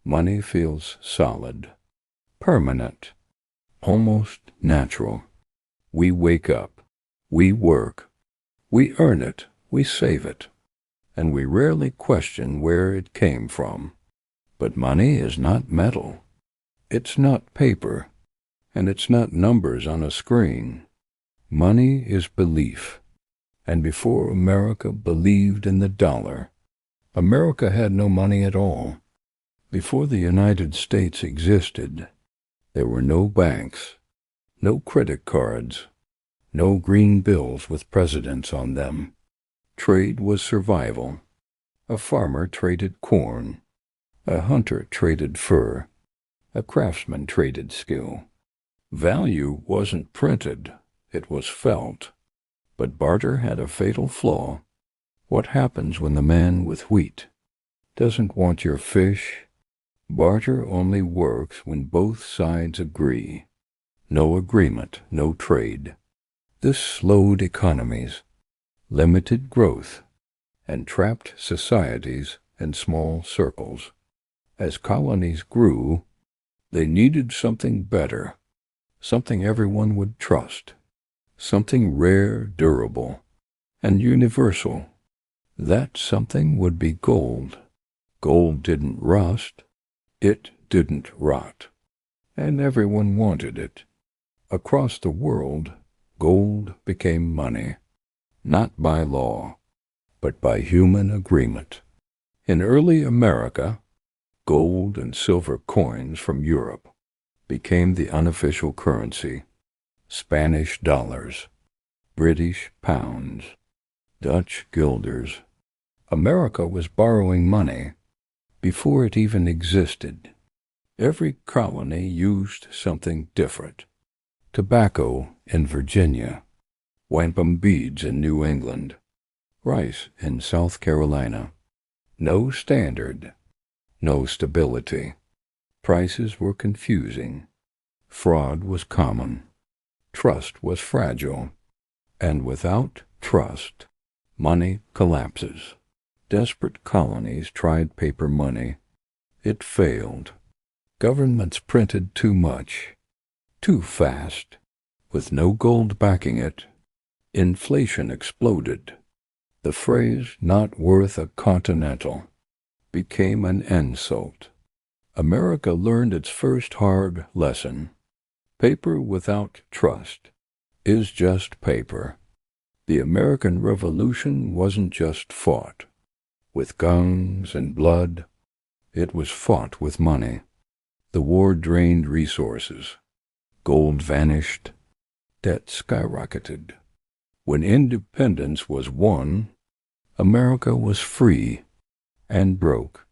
Money feels solid, permanent, almost natural. We wake up, we work, we earn it, we save it, and we rarely question where it came from. But money is not metal. It's not paper, and it's not numbers on a screen. Money is belief. And before America believed in the dollar, America had no money at all. Before the United States existed, there were no banks, no credit cards, no green bills with presidents on them. Trade was survival. A farmer traded corn. A hunter traded fur. A craftsman traded skill. Value wasn't printed, it was felt. But barter had a fatal flaw. What happens when the man with wheat doesn't want your fish? Barter only works when both sides agree. No agreement, no trade. This slowed economies, limited growth, and trapped societies in small circles. As colonies grew, they needed something better, something everyone would trust, something rare, durable, and universal. That something would be gold. Gold didn't rust. It didn't rot. And everyone wanted it. Across the world, gold became money, not by law, but by human agreement. In early America, gold and silver coins from Europe became the unofficial currency. Spanish dollars, British pounds, Dutch guilders. America was borrowing money before it even existed. Every colony used something different. Tobacco in Virginia, wampum beads in New England, rice in South Carolina. No standard, no stability. Prices were confusing. Fraud was common. Trust was fragile. And without trust, money collapses. Desperate colonies tried paper money. It failed. Governments printed too much, too fast, with no gold backing it. Inflation exploded. The phrase "not worth a continental" became an insult. America learned its first hard lesson. Paper without trust is just paper. The American Revolution wasn't just fought with guns and blood. It was fought with money. The war drained resources. Gold vanished. Debt skyrocketed. When independence was won, America was free and broke.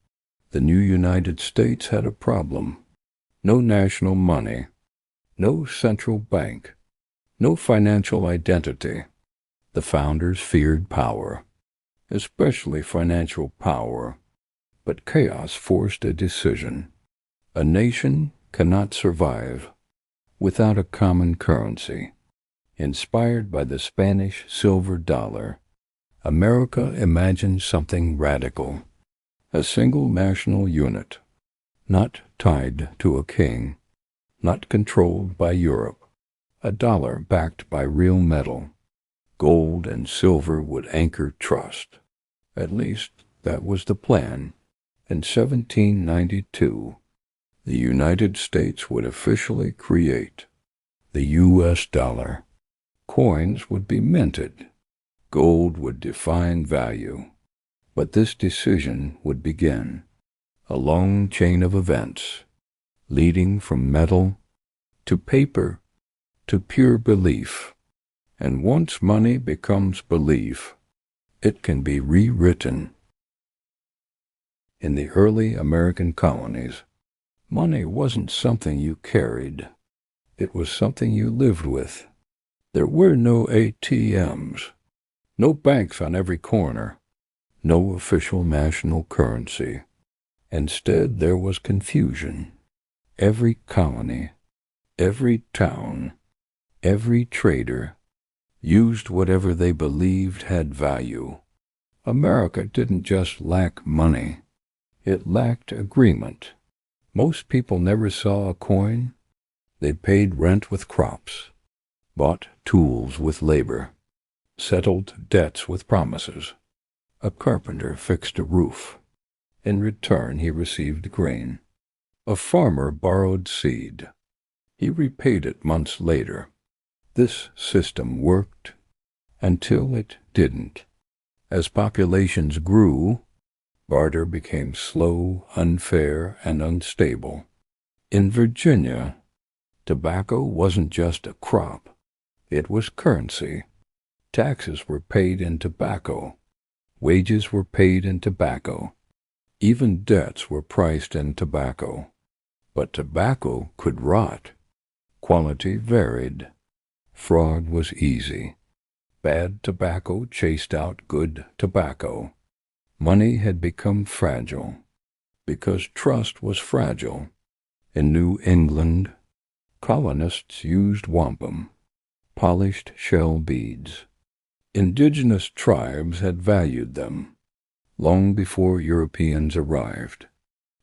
The new United States had a problem. No national money. No central bank. No financial identity. The founders feared power, especially financial power, but chaos forced a decision. A nation cannot survive without a common currency. Inspired by the Spanish silver dollar, America imagined something radical. A single national unit, not tied to a king, not controlled by Europe. A dollar backed by real metal. Gold and silver would anchor trust. At least that was the plan. In 1792, the United States would officially create the U.S. dollar. Coins would be minted. Gold would define value. But this decision would begin a long chain of events, leading from metal to paper to pure belief. And once money becomes belief, it can be rewritten. In the early American colonies, money wasn't something you carried. It was something you lived with. There were no ATMs, no banks on every corner, no official national currency. Instead, there was confusion. Every colony, every town, every trader used whatever they believed had value. America didn't just lack money. It lacked agreement. Most people never saw a coin. They paid rent with crops, bought tools with labor, settled debts with promises. A carpenter fixed a roof. In return, he received grain. A farmer borrowed seed. He repaid it months later. This system worked until it didn't. As populations grew, barter became slow, unfair, and unstable. In Virginia, tobacco wasn't just a crop. It was currency. Taxes were paid in tobacco. Wages were paid in tobacco. Even debts were priced in tobacco. But tobacco could rot. Quality varied. Fraud was easy. Bad tobacco chased out good tobacco. Money had become fragile because trust was fragile. In New England, colonists used wampum, polished shell beads. Indigenous tribes had valued them long before Europeans arrived.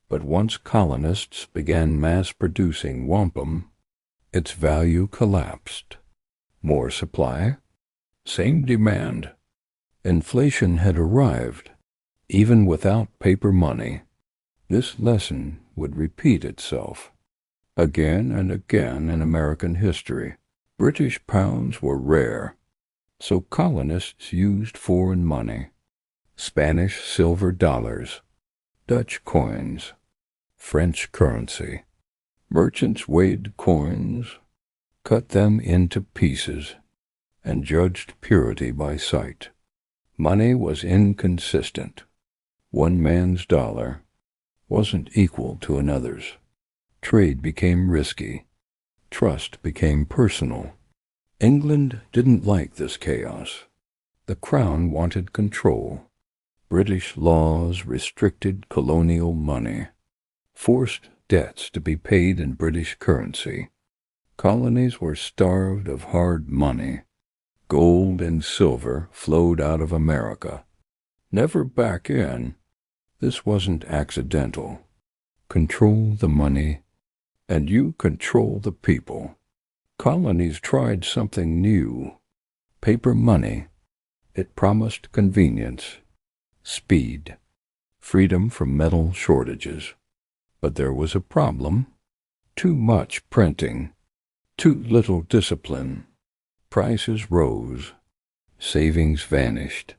But once colonists began mass-producing wampum, its value collapsed. More supply, same demand. Inflation had arrived, even without paper money. This lesson would repeat itself again and again in American history. British pounds were rare, so colonists used foreign money. Spanish silver dollars, Dutch coins, French currency. Merchants weighed coins, cut them into pieces, and judged purity by sight. Money was inconsistent. One man's dollar wasn't equal to another's. Trade became risky. Trust became personal. England didn't like this chaos. The Crown wanted control. British laws restricted colonial money, forced debts to be paid in British currency. Colonies were starved of hard money. Gold and silver flowed out of America, never back in. This wasn't accidental. Control the money, and you control the people. Colonies tried something new. Paper money. It promised convenience, speed, freedom from metal shortages. But there was a problem. Too much printing, too little discipline. Prices rose. Savings vanished.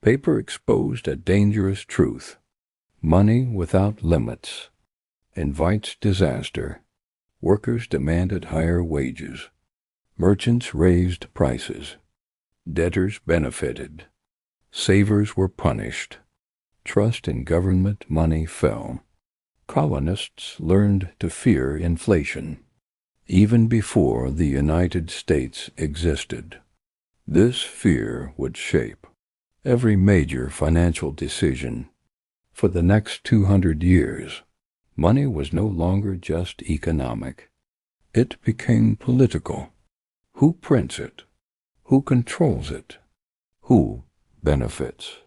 Paper exposed a dangerous truth. Money without limits invites disaster. Workers demanded higher wages. Merchants raised prices. Debtors benefited. Savers were punished. Trust in government money fell. Colonists learned to fear inflation, even before the United States existed. This fear would shape every major financial decision. For the next 200 years, money was no longer just economic. It became political. Who prints it? Who controls it? Who benefits?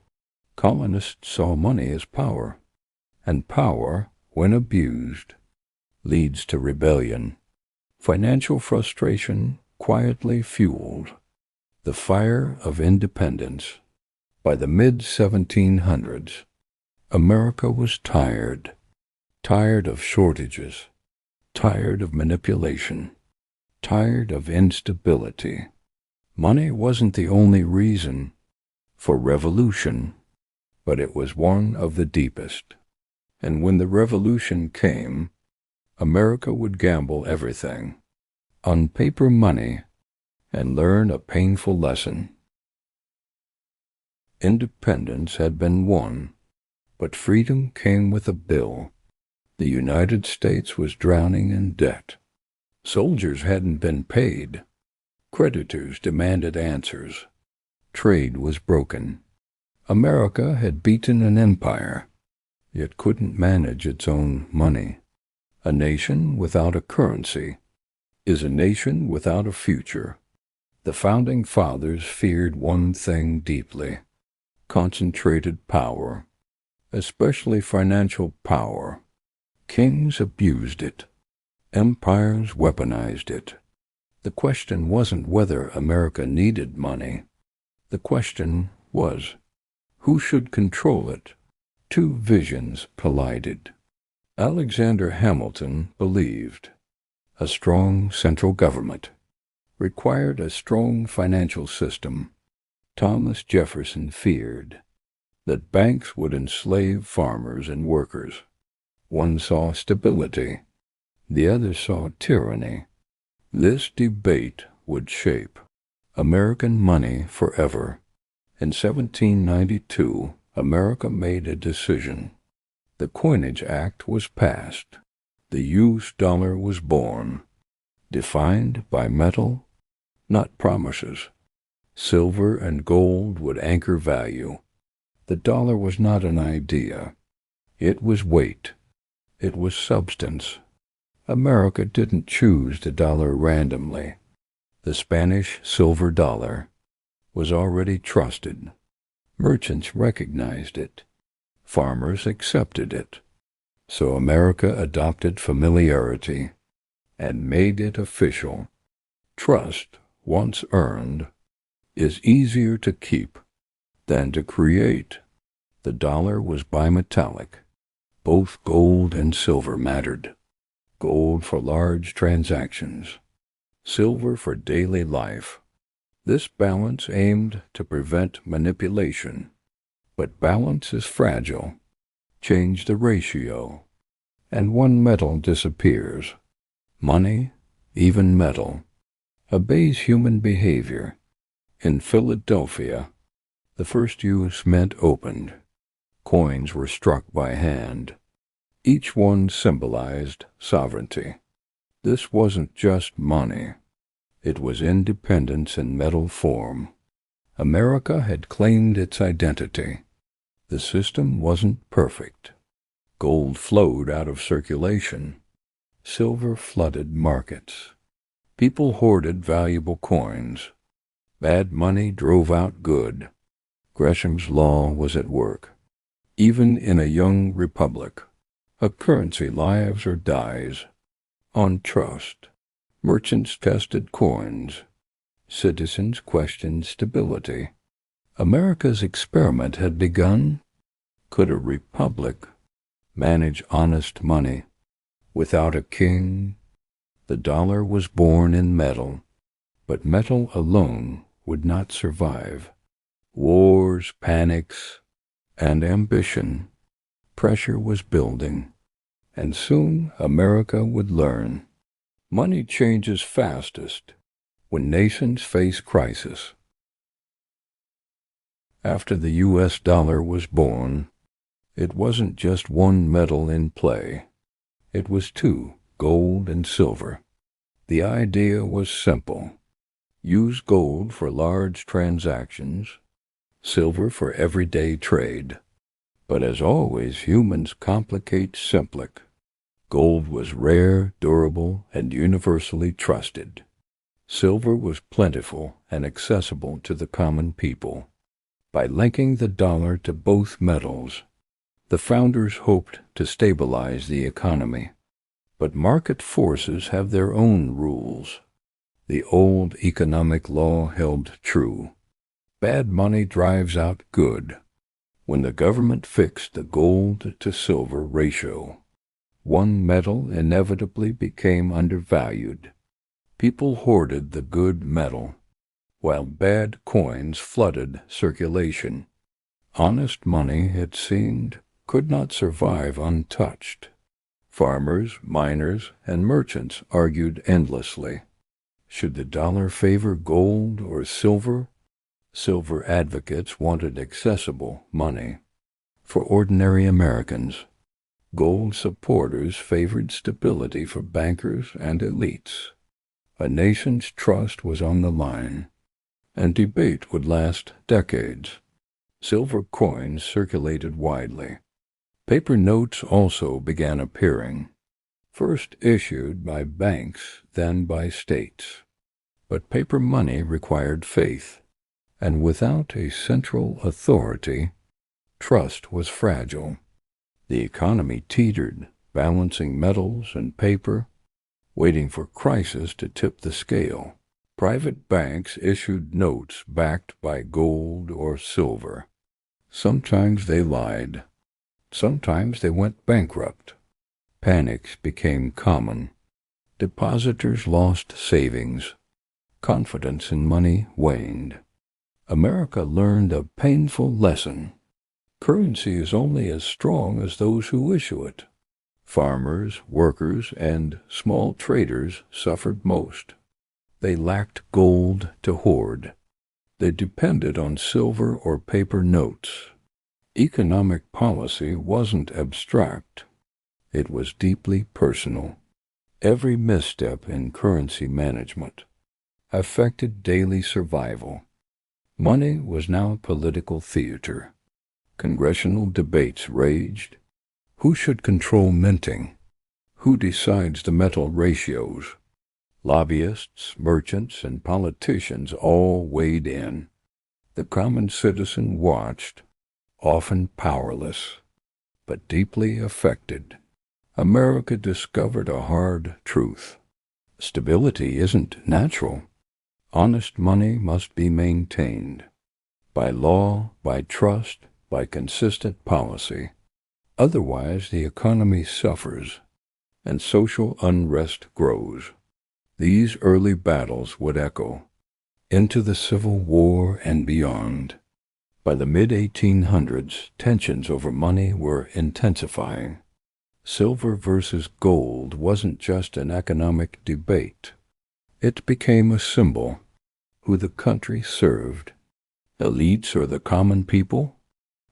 Colonists saw money as power, and power, when abused, leads to rebellion. Financial frustration quietly fueled the fire of independence. By the mid-1700s, America was tired of shortages, tired of manipulation, tired of instability. Money wasn't the only reason for revolution, but it was one of the deepest. And when the revolution came, America would gamble everything on paper money and learn a painful lesson. Independence had been won, but freedom came with a bill. The United States was drowning in debt. Soldiers hadn't been paid. Creditors demanded answers. Trade was broken. America had beaten an empire, yet couldn't manage its own money. A nation without a currency is a nation without a future. The Founding Fathers feared one thing deeply: concentrated power, especially financial power. Kings abused it. Empires weaponized it. The question wasn't whether America needed money. The question was, who should control it? Two visions collided. Alexander Hamilton believed a strong central government required a strong financial system. Thomas Jefferson feared that banks would enslave farmers and workers. One saw stability, the other saw tyranny. This debate would shape American money forever. In 1792, America made a decision. The Coinage Act was passed. The U.S. dollar was born, defined by metal, not promises. Silver and gold would anchor value. The dollar was not an idea. It was weight. It was substance. America didn't choose the dollar randomly. The Spanish silver dollar was already trusted. Merchants recognized it. Farmers accepted it. So America adopted familiarity and made it official. Trust, once earned, is easier to keep than to create. The dollar was bimetallic. Both gold and silver mattered. Gold for large transactions, silver for daily life. This balance aimed to prevent manipulation. But balance is fragile. Change the ratio, and one metal disappears. Money, even metal, obeys human behavior. In Philadelphia, the first U.S. Mint opened. Coins were struck by hand. Each one symbolized sovereignty. This wasn't just money. It was independence in metal form. America had claimed its identity. The system wasn't perfect. Gold flowed out of circulation. Silver flooded markets. People hoarded valuable coins. Bad money drove out good. Gresham's law was at work. Even in a young republic, a currency lives or dies on trust. Merchants tested coins. Citizens questioned stability. America's experiment had begun. Could a republic manage honest money without a king? The dollar was born in metal, but metal alone would not survive. Wars, panics, and ambition. Pressure was building, and soon America would learn. Money changes fastest when nations face crisis. After the U.S. dollar was born, it wasn't just one metal in play. It was two, gold and silver. The idea was simple. Use gold for large transactions, silver for everyday trade. But as always, humans complicate simplic. Gold was rare, durable, and universally trusted. Silver was plentiful and accessible to the common people. By linking the dollar to both metals, the founders hoped to stabilize the economy. But market forces have their own rules. The old economic law held true. Bad money drives out good. When the government fixed the gold to silver ratio, one metal inevitably became undervalued. People hoarded the good metal, while bad coins flooded circulation. Honest money, it seemed, could not survive untouched. Farmers, miners, and merchants argued endlessly. Should the dollar favor gold or silver? Silver advocates wanted accessible money for ordinary Americans. Gold supporters favored stability for bankers and elites. A nation's trust was on the line, and debate would last decades. Silver coins circulated widely. Paper notes also began appearing, first issued by banks, then by states. But paper money required faith, and without a central authority, trust was fragile. The economy teetered balancing metals and paper, waiting for crisis to tip the scale. Private banks issued notes backed by gold or silver. Sometimes they lied. Sometimes they went bankrupt. Panics became common. Depositors lost savings. Confidence in money waned. America learned a painful lesson. Currency is only as strong as those who issue it. Farmers, workers, and small traders suffered most. They lacked gold to hoard. They depended on silver or paper notes. Economic policy wasn't abstract. It was deeply personal. Every misstep in currency management affected daily survival. Money was now political theater. Congressional debates raged. Who should control minting? Who decides the metal ratios? Lobbyists, merchants, and politicians all weighed in. The common citizen watched, often powerless, but deeply affected. America discovered a hard truth. Stability isn't natural. Honest money must be maintained. By law, by trust, by consistent policy. Otherwise, the economy suffers, and social unrest grows. These early battles would echo into the Civil War and beyond. By the mid-1800s, tensions over money were intensifying. Silver versus gold wasn't just an economic debate. It became a symbol. Who the country served, elites or the common people,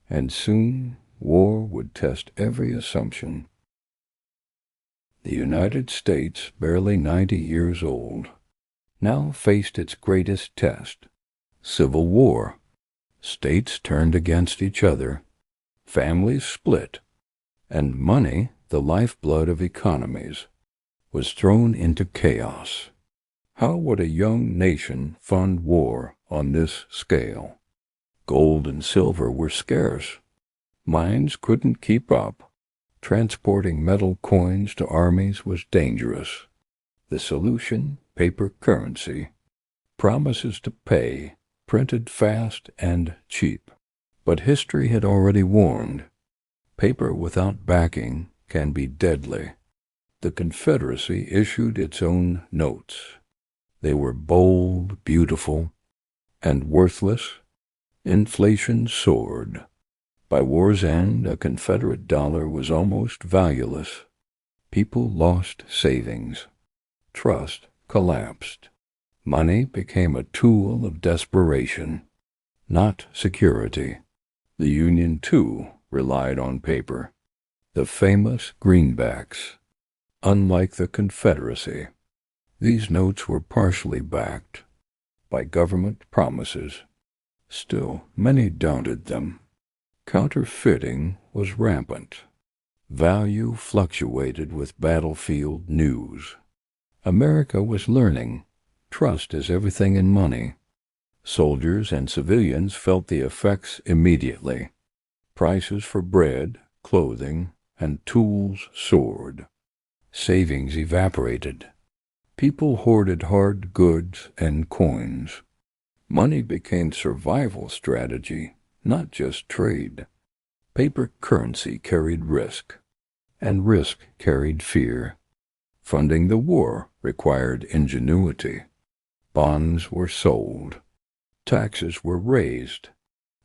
and soon war would test every assumption. The United States, barely 90 years old, now faced its greatest test, civil war. States turned against each other, families split, and money, the lifeblood of economies, was thrown into chaos. How would a young nation fund war on this scale? Gold and silver were scarce. Mines couldn't keep up. Transporting metal coins to armies was dangerous. The solution, paper currency. Promises to pay, printed fast and cheap. But history had already warned. Paper without backing can be deadly. The Confederacy issued its own notes. They were bold, beautiful, and worthless. Inflation soared. By war's end, a Confederate dollar was almost valueless. People lost savings. Trust collapsed. Money became a tool of desperation, not security. The Union, too, relied on paper. The famous greenbacks. Unlike the Confederacy, these notes were partially backed by government promises. Still, many doubted them. Counterfeiting was rampant. Value fluctuated with battlefield news. America was learning. Trust is everything in money. Soldiers and civilians felt the effects immediately. Prices for bread, clothing, and tools soared. Savings evaporated. People hoarded hard goods and coins. Money became survival strategy, not just trade. Paper currency carried risk, and risk carried fear. Funding the war required ingenuity. Bonds were sold. Taxes were raised.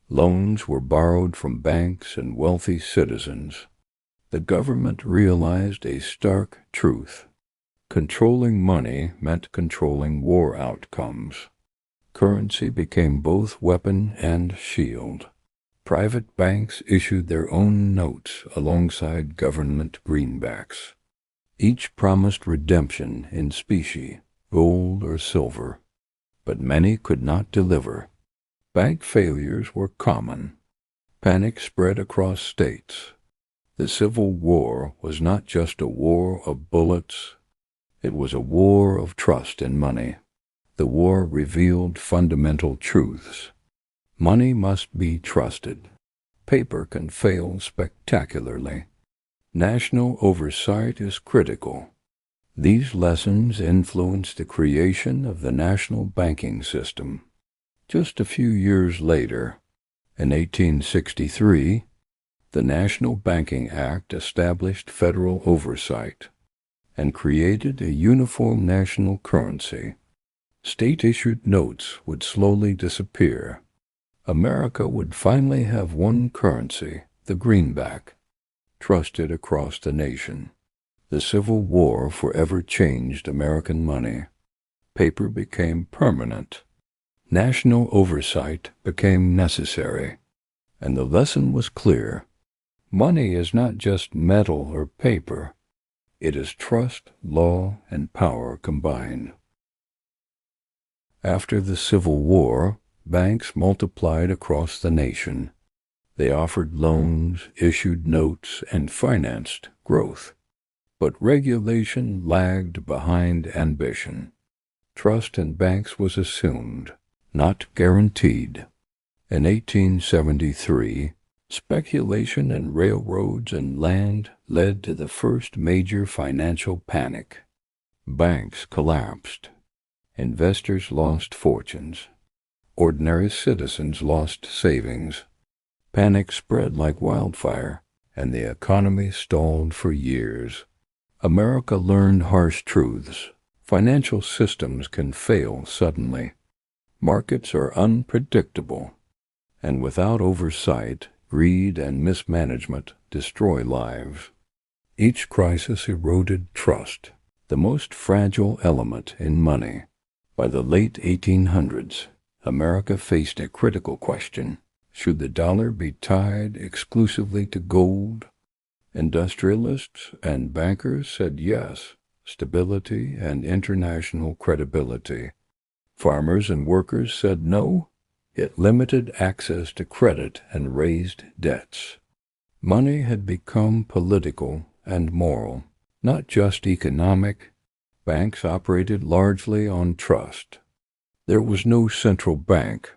Loans were borrowed from banks and wealthy citizens. The government realized a stark truth. Controlling money meant controlling war outcomes. Currency became both weapon and shield. Private banks issued their own notes alongside government greenbacks. Each promised redemption in specie, gold or silver, but many could not deliver. Bank failures were common. Panic spread across states. The Civil War was not just a war of bullets. It was a war of trust in money. The war revealed fundamental truths. Money must be trusted. Paper can fail spectacularly. National oversight is critical. These lessons influenced the creation of the national banking system. Just a few years later, in 1863, the National Banking Act established federal oversight and created a uniform national currency. State-issued notes would slowly disappear. America would finally have one currency, the greenback, trusted across the nation. The Civil War forever changed American money. Paper became permanent. National oversight became necessary. And the lesson was clear. Money is not just metal or paper. It is trust, law, and power combined. After the Civil War, banks multiplied across the nation. They offered loans, issued notes, and financed growth. But regulation lagged behind ambition. Trust in banks was assumed, not guaranteed. In 1873, speculation in railroads and land led to the first major financial panic. Banks collapsed. Investors lost fortunes. Ordinary citizens lost savings. Panic spread like wildfire, and the economy stalled for years. America learned harsh truths. Financial systems can fail suddenly. Markets are unpredictable, and without oversight, greed and mismanagement destroy lives. Each crisis eroded trust, the most fragile element in money. By the late 1800s, America faced a critical question. Should the dollar be tied exclusively to gold? Industrialists and bankers said yes, stability and international credibility. Farmers and workers said no, it limited access to credit and raised debts. Money had become political and moral, not just economic. Banks operated largely on trust. There was no central bank,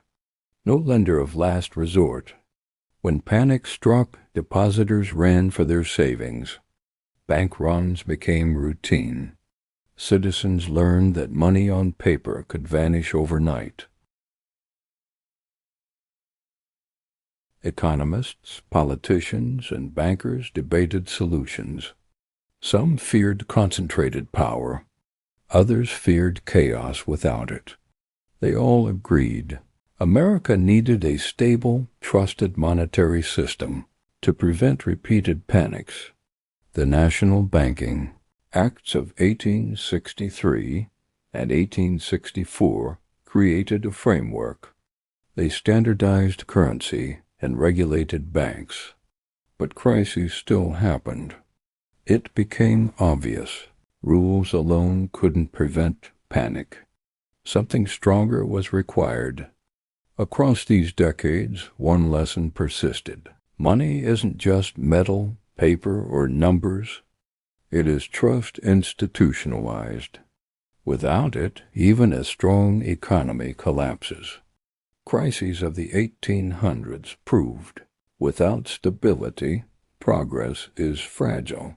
no lender of last resort. When panic struck, depositors ran for their savings. Bank runs became routine. Citizens learned that money on paper could vanish overnight. Economists, politicians, and bankers debated solutions. Some feared concentrated power. Others feared chaos without it. They all agreed America needed a stable, trusted monetary system to prevent repeated panics. The National Banking Acts of 1863 and 1864 created a framework. They standardized currency and regulated banks. But crises still happened. It became obvious rules alone couldn't prevent panic. Something stronger was required. Across these decades, one lesson persisted. Money isn't just metal, paper, or numbers. It is trust institutionalized. Without it, even a strong economy collapses. Crises of the 1800s proved, without stability, progress is fragile.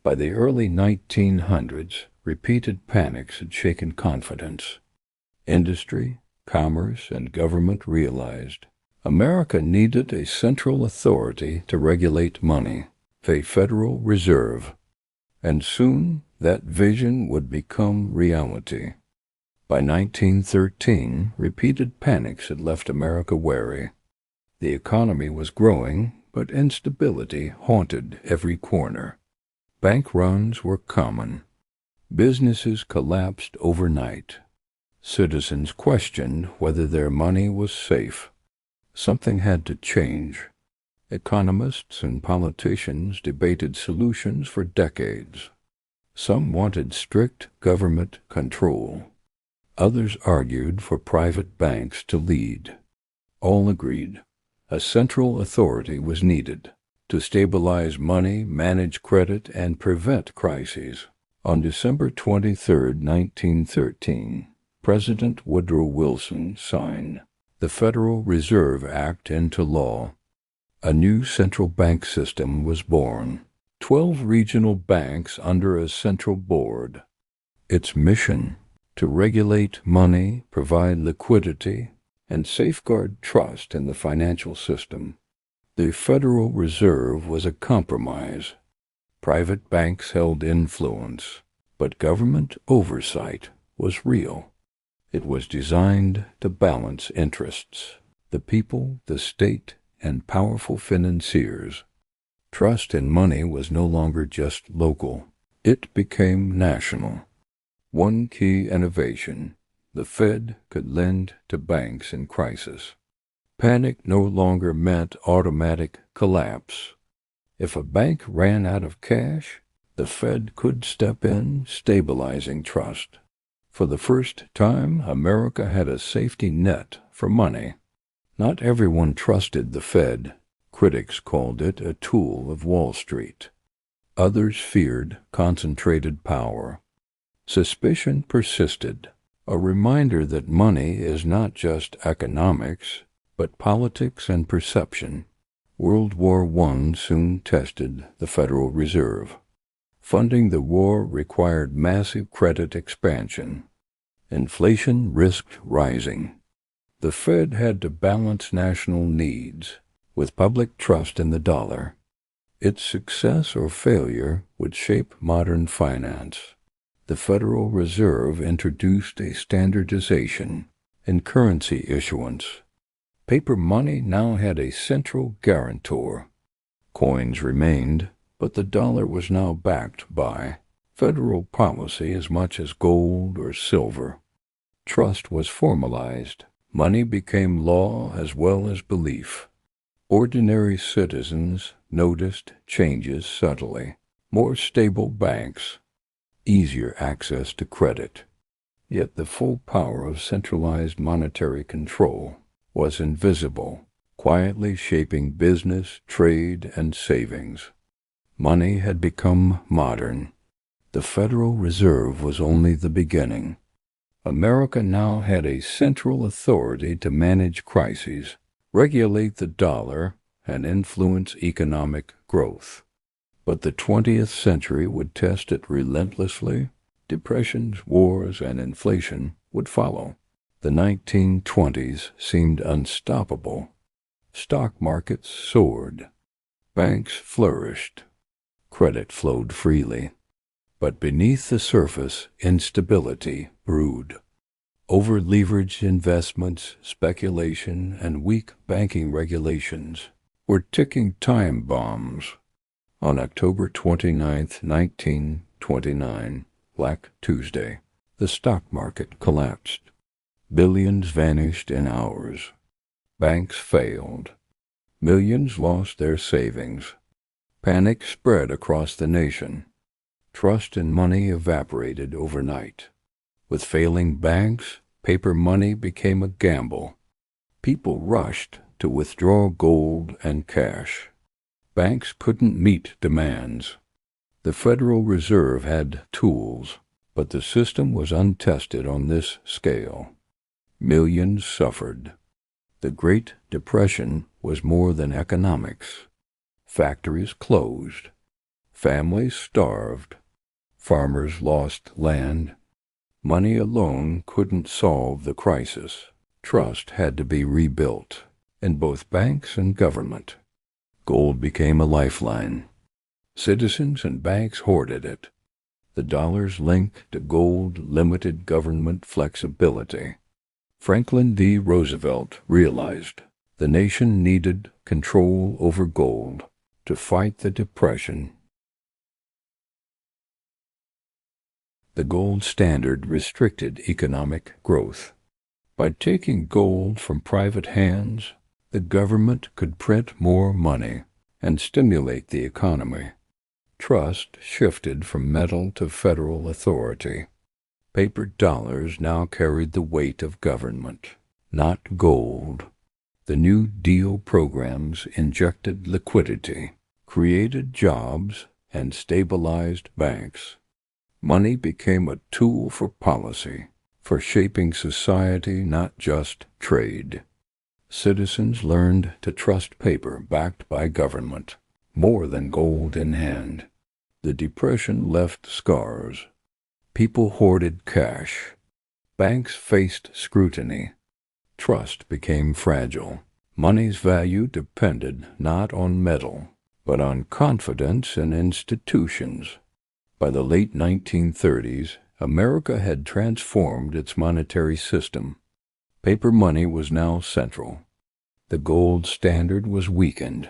By the early 1900s, repeated panics had shaken confidence. Industry, commerce, and government realized America needed a central authority to regulate money, a Federal Reserve, and soon that vision would become reality. By 1913, repeated panics had left America wary. The economy was growing, but instability haunted every corner. Bank runs were common. Businesses collapsed overnight. Citizens questioned whether their money was safe. Something had to change. Economists and politicians debated solutions for decades. Some wanted strict government control. Others argued for private banks to lead. All agreed a central authority was needed to stabilize money, manage credit, and prevent crises. On December 23, 1913, President Woodrow Wilson signed the Federal Reserve Act into law. A new central bank system was born. 12 regional banks under a central board. Its mission: to regulate money, provide liquidity, and safeguard trust in the financial system. The Federal Reserve was a compromise. Private banks held influence, but government oversight was real. It was designed to balance interests: the people, the state, and powerful financiers. Trust in money was no longer just local. It became national. One key innovation: the Fed could lend to banks in crisis. Panic no longer meant automatic collapse. If a bank ran out of cash, the Fed could step in, stabilizing trust. For the first time, America had a safety net for money. Not everyone trusted the Fed. Critics called it a tool of Wall Street. Others feared concentrated power. Suspicion persisted, a reminder that money is not just economics, but politics and perception. World War I soon tested the Federal Reserve. Funding the war required massive credit expansion. Inflation risked rising. The Fed had to balance national needs with public trust in the dollar. Its success or failure would shape modern finance. The Federal Reserve introduced a standardization in currency issuance. Paper money now had a central guarantor. Coins remained, but the dollar was now backed by federal policy as much as gold or silver. Trust was formalized. Money became law as well as belief. Ordinary citizens noticed changes subtly: more stable banks, easier access to credit. Yet the full power of centralized monetary control was invisible, quietly shaping business, trade, and savings. Money had become modern. The Federal Reserve was only the beginning. America now had a central authority to manage crises, regulate the dollar, and influence economic growth. But the 20th century would test it relentlessly. Depressions, wars, and inflation would follow. The 1920s seemed unstoppable. Stock markets soared. Banks flourished. Credit flowed freely. But beneath the surface, instability brewed. Over-leveraged investments, speculation, and weak banking regulations were ticking time bombs. On October 29, 1929, Black Tuesday, the stock market collapsed. Billions vanished in hours. Banks failed. Millions lost their savings. Panic spread across the nation. Trust in money evaporated overnight. With failing banks, paper money became a gamble. People rushed to withdraw gold and cash. Banks couldn't meet demands. The Federal Reserve had tools, but the system was untested on this scale. Millions suffered. The Great Depression was more than economics. Factories closed. Families starved. Farmers lost land. Money alone couldn't solve the crisis. Trust had to be rebuilt in both banks and government. Gold became a lifeline. Citizens and banks hoarded it. The dollar's link to gold limited government flexibility. Franklin D. Roosevelt realized the nation needed control over gold to fight the Depression. The gold standard restricted economic growth. By taking gold from private hands, the government could print more money and stimulate the economy. Trust shifted from metal to federal authority. Paper dollars now carried the weight of government, not gold. The New Deal programs injected liquidity, created jobs, and stabilized banks. Money became a tool for policy, for shaping society, not just trade. Citizens learned to trust paper backed by government more than gold in hand. The Depression left scars. People hoarded cash. Banks faced scrutiny. Trust became fragile. Money's value depended not on metal, but on confidence in institutions. By the late 1930s, America had transformed its monetary system. Paper money was now central. The gold standard was weakened.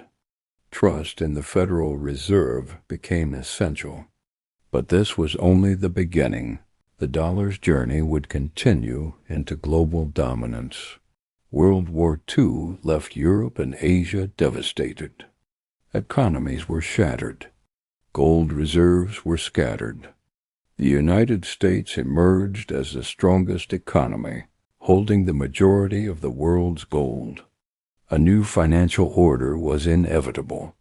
Trust in the Federal Reserve became essential. But this was only the beginning. The dollar's journey would continue into global dominance. World War II left Europe and Asia devastated. Economies were shattered. Gold reserves were scattered. The United States emerged as the strongest economy, holding the majority of the world's gold. A new financial order was inevitable.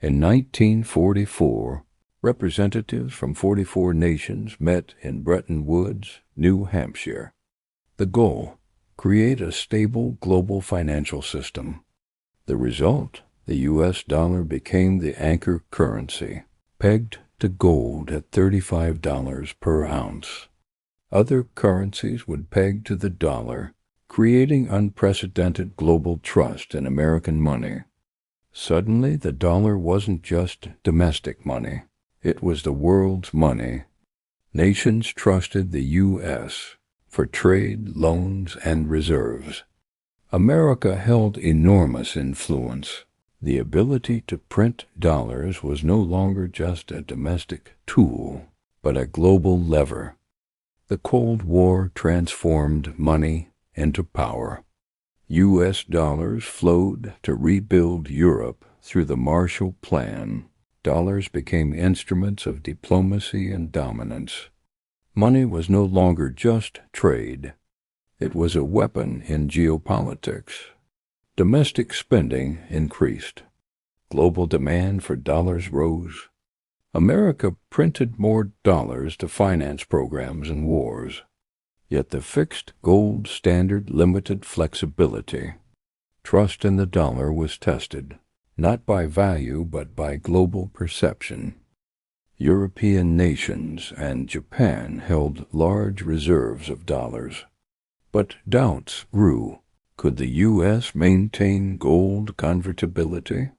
In 1944, representatives from 44 nations met in Bretton Woods, New Hampshire. The goal: create a stable global financial system. The result: the U.S. dollar became the anchor currency, pegged to gold at $35 per ounce. Other currencies would peg to the dollar, creating unprecedented global trust in American money. Suddenly, the dollar wasn't just domestic money. It was the world's money. Nations trusted the U.S. for trade, loans, and reserves. America held enormous influence. The ability to print dollars was no longer just a domestic tool, but a global lever. The Cold War transformed money into power. U.S. dollars flowed to rebuild Europe through the Marshall Plan. Dollars became instruments of diplomacy and dominance. Money was no longer just trade. It was a weapon in geopolitics. Domestic spending increased. Global demand for dollars rose. America printed more dollars to finance programs and wars. Yet the fixed gold standard limited flexibility. Trust in the dollar was tested, not by value but by global perception. European nations and Japan held large reserves of dollars. But doubts grew. Could the U.S. maintain gold convertibility?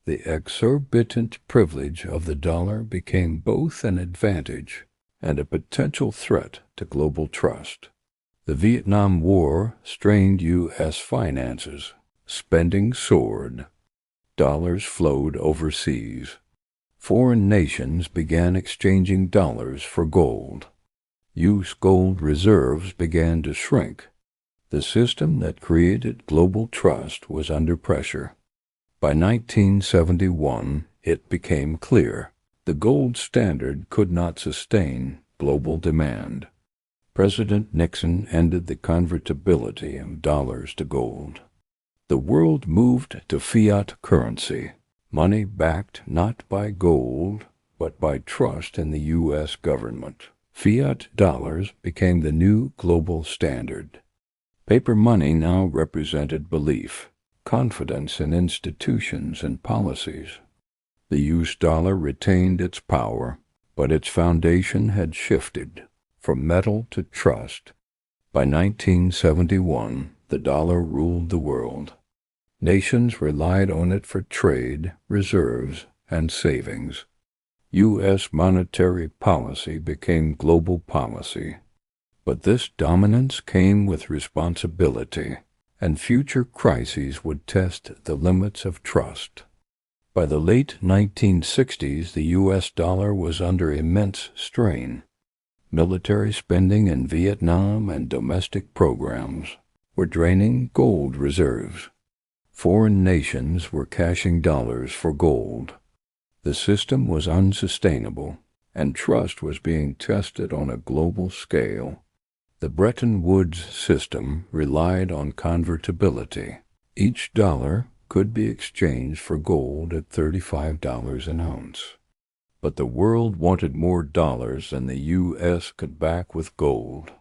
The exorbitant privilege of the dollar became both an advantage and a potential threat to global trust. The Vietnam War strained U.S. finances. Spending soared. Dollars flowed overseas. Foreign nations began exchanging dollars for gold. U.S. gold reserves began to shrink. The system that created global trust was under pressure. By 1971, it became clear the gold standard could not sustain global demand. President Nixon ended the convertibility of dollars to gold. The world moved to fiat currency, money backed not by gold, but by trust in the U.S. government. Fiat dollars became the new global standard. Paper money now represented belief, confidence in institutions and policies. The U.S. dollar retained its power, but its foundation had shifted from metal to trust. By 1971, the dollar ruled the world. Nations relied on it for trade, reserves, and savings. U.S. monetary policy became global policy. But this dominance came with responsibility, and future crises would test the limits of trust. By the late 1960s, the U.S. dollar was under immense strain. Military spending in Vietnam and domestic programs were draining gold reserves. Foreign nations were cashing dollars for gold. The system was unsustainable, and trust was being tested on a global scale. The Bretton Woods system relied on convertibility. Each dollar could be exchanged for gold at $35 an ounce. But the world wanted more dollars than the U.S. could back with gold.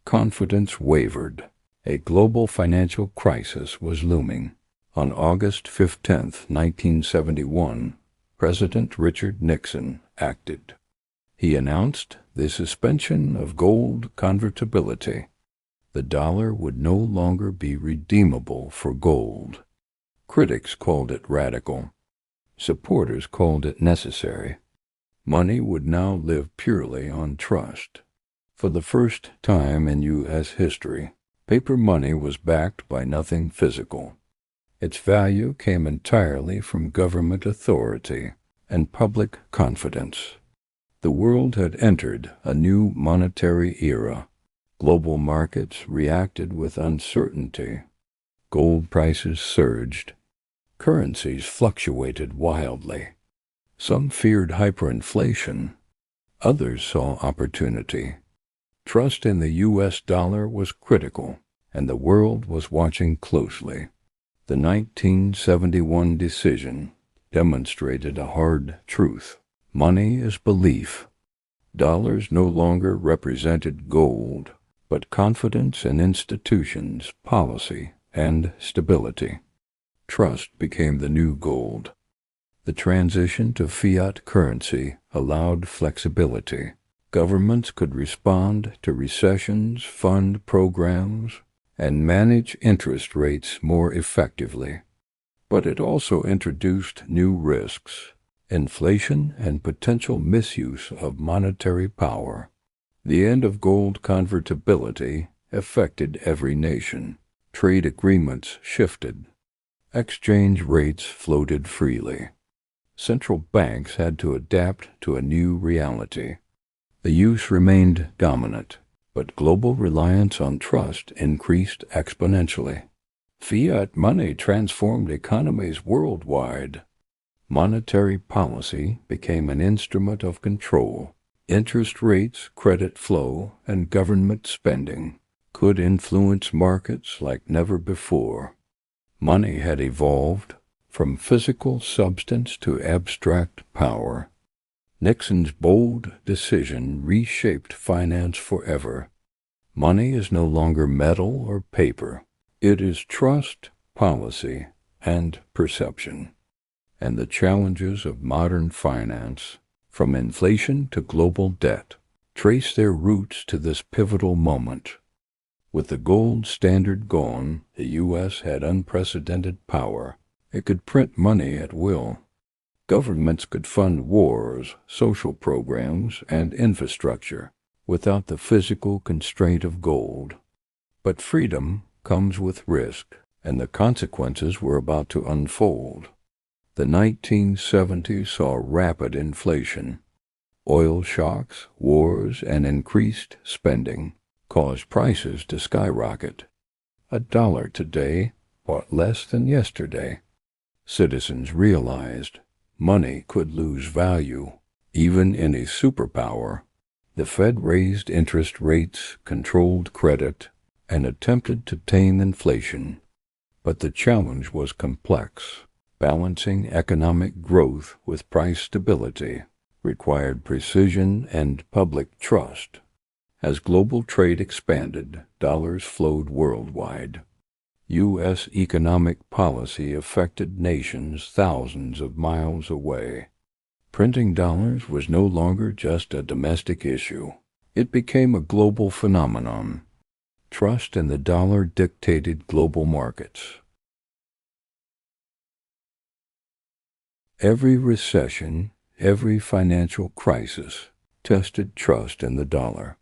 Confidence wavered. A global financial crisis was looming. On August 15, 1971, President Richard Nixon acted. He announced the suspension of gold convertibility. The dollar would no longer be redeemable for gold. Critics called it radical. Supporters called it necessary. Money would now live purely on trust. For the first time in U.S. history, paper money was backed by nothing physical. Its value came entirely from government authority and public confidence. The world had entered a new monetary era. Global markets reacted with uncertainty. Gold prices surged. Currencies fluctuated wildly. Some feared hyperinflation. Others saw opportunity. Trust in the U.S. dollar was critical, and the world was watching closely. The 1971 decision demonstrated a hard truth. Money is belief. Dollars no longer represented gold, but confidence in institutions, policy, and stability. Trust became the new gold. The transition to fiat currency allowed flexibility. Governments could respond to recessions, fund programs, and manage interest rates more effectively. But it also introduced new risks, inflation and potential misuse of monetary power. The end of gold convertibility affected every nation. Trade agreements shifted. Exchange rates floated freely. Central banks had to adapt to a new reality. The use remained dominant, but global reliance on trust increased exponentially. Fiat money transformed economies worldwide. Monetary policy became an instrument of control. Interest rates, credit flow, and government spending could influence markets like never before. Money had evolved from physical substance to abstract power. Nixon's bold decision reshaped finance forever. Money is no longer metal or paper. It is trust, policy, and perception. And the challenges of modern finance, from inflation to global debt, trace their roots to this pivotal moment. With the gold standard gone, the U.S. had unprecedented power. It could print money at will. Governments could fund wars, social programs, and infrastructure without the physical constraint of gold. But freedom comes with risk, and the consequences were about to unfold. The 1970s saw rapid inflation. Oil shocks, wars, and increased spending caused prices to skyrocket. $1 today bought less than yesterday. Citizens realized money could lose value, even in a superpower. The Fed raised interest rates, controlled credit, and attempted to tame inflation. But the challenge was complex. Balancing economic growth with price stability required precision and public trust. As global trade expanded, dollars flowed worldwide. U.S. economic policy affected nations thousands of miles away. Printing dollars was no longer just a domestic issue. It became a global phenomenon. Trust in the dollar dictated global markets. Every recession, every financial crisis tested trust in the dollar.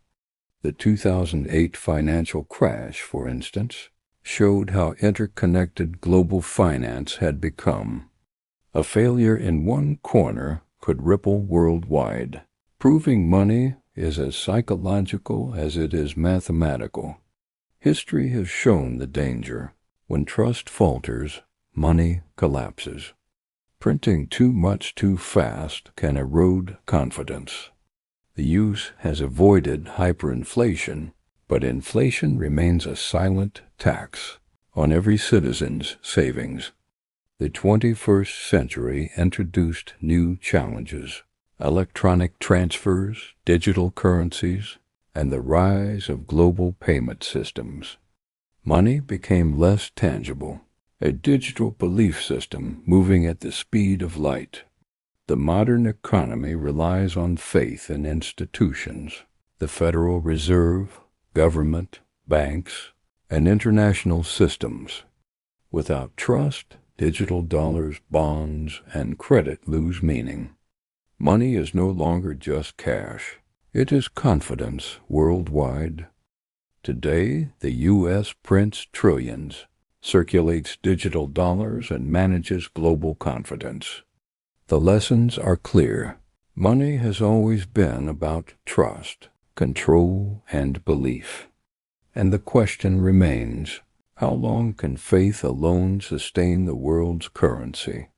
The 2008 financial crash, for instance, showed how interconnected global finance had become. A failure in one corner could ripple worldwide, proving money is as psychological as it is mathematical. History has shown the danger. When trust falters, money collapses. Printing too much too fast can erode confidence. The use has avoided hyperinflation, but inflation remains a silent tax on every citizen's savings. The 21st century introduced new challenges: electronic transfers, digital currencies, and the rise of global payment systems. Money became less tangible, a digital belief system moving at the speed of light. The modern economy relies on faith in institutions, the Federal Reserve, government, banks, and international systems. Without trust, digital dollars, bonds, and credit lose meaning. Money is no longer just cash. It is confidence worldwide. Today, the U.S. prints trillions, circulates digital dollars, and manages global confidence. The lessons are clear. Money has always been about trust, control, and belief. And the question remains, how long can faith alone sustain the world's currency?